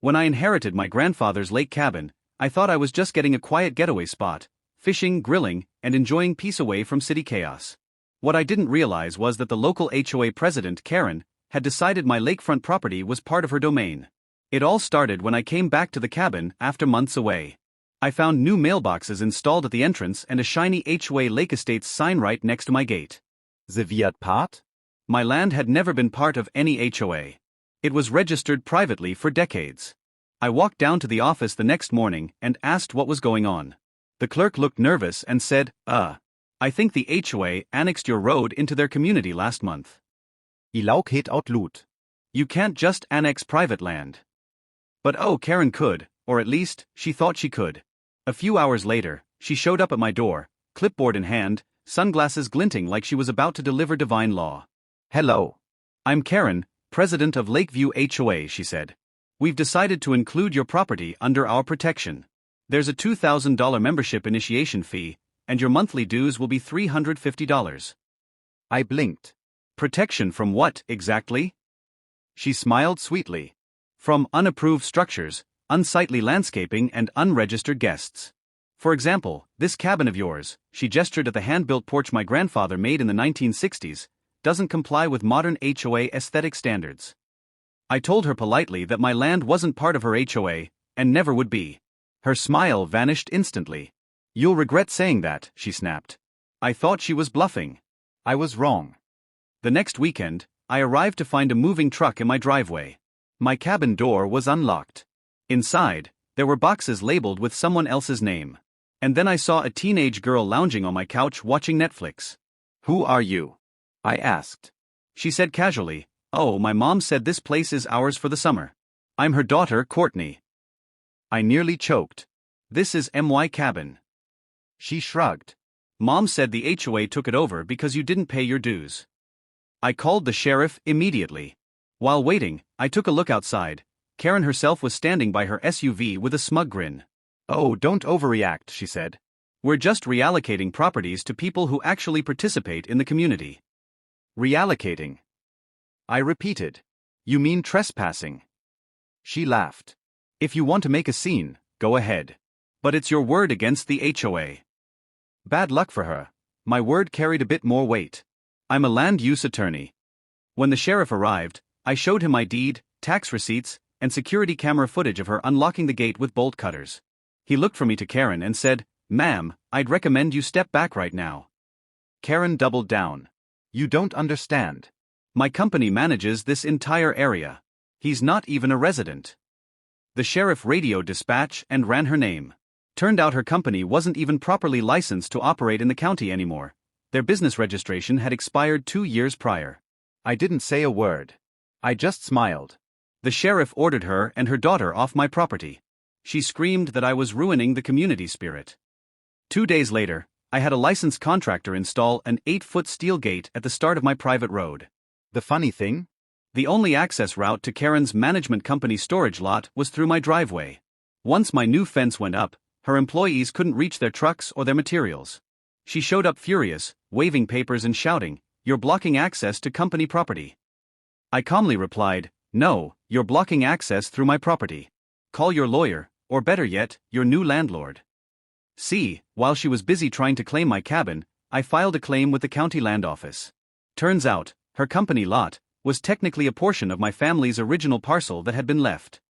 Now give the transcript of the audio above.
When I inherited my grandfather's lake cabin, I thought I was just getting a quiet getaway spot, fishing, grilling, and enjoying peace away from city chaos. What I didn't realize was that the local HOA president, Karen, had decided my lakefront property was part of her domain. It all started when I came back to the cabin after months away. I found new mailboxes installed at the entrance and a shiny HOA Lake Estates sign right next to my gate. The weird part? My land had never been part of any HOA. It was registered privately for decades. I walked down to the office the next morning and asked what was going on. The clerk looked nervous and said, I think the HOA annexed your road into their community last month. I lauk het out lut. You can't just annex private land. But Karen could, or at least, she thought she could. A few hours later, she showed up at my door, clipboard in hand, sunglasses glinting like she was about to deliver divine law. Hello. I'm Karen, president of Lakeview HOA, she said. We've decided to include your property under our protection. There's a $2,000 membership initiation fee, and your monthly dues will be $350. I blinked. Protection from what, exactly? She smiled sweetly. From unapproved structures, unsightly landscaping, and unregistered guests. For example, this cabin of yours, she gestured at the hand-built porch my grandfather made in the 1960s, doesn't comply with modern HOA aesthetic standards. I told her politely that my land wasn't part of her HOA, and never would be. Her smile vanished instantly. You'll regret saying that, she snapped. I thought she was bluffing. I was wrong. The next weekend, I arrived to find a moving truck in my driveway. My cabin door was unlocked. Inside, there were boxes labeled with someone else's name. And then I saw a teenage girl lounging on my couch watching Netflix. Who are you? I asked. She said casually, my mom said this place is ours for the summer. I'm her daughter, Courtney. I nearly choked. This is my cabin. She shrugged. Mom said the HOA took it over because you didn't pay your dues. I called the sheriff immediately. While waiting, I took a look outside. Karen herself was standing by her SUV with a smug grin. Oh, don't overreact, she said. We're just reallocating properties to people who actually participate in the community. Reallocating. I repeated. You mean trespassing? She laughed. If you want to make a scene, go ahead. But it's your word against the HOA. Bad luck for her. My word carried a bit more weight. I'm a land use attorney. When the sheriff arrived, I showed him my deed, tax receipts, and security camera footage of her unlocking the gate with bolt cutters. He looked from me to Karen and said, "Ma'am, I'd recommend you step back right now." Karen doubled down. You don't understand. My company manages this entire area. He's not even a resident. The sheriff radioed dispatch and ran her name. Turned out her company wasn't even properly licensed to operate in the county anymore. Their business registration had expired 2 years prior. I didn't say a word. I just smiled. The sheriff ordered her and her daughter off my property. She screamed that I was ruining the community spirit. 2 days later, I had a licensed contractor install an 8-foot steel gate at the start of my private road. The funny thing? The only access route to Karen's management company storage lot was through my driveway. Once my new fence went up, her employees couldn't reach their trucks or their materials. She showed up furious, waving papers and shouting, "You're blocking access to company property." I calmly replied, "No, you're blocking access through my property. Call your lawyer, or better yet, your new landlord." See, while she was busy trying to claim my cabin, I filed a claim with the county land office. Turns out, her company lot was technically a portion of my family's original parcel that had been left.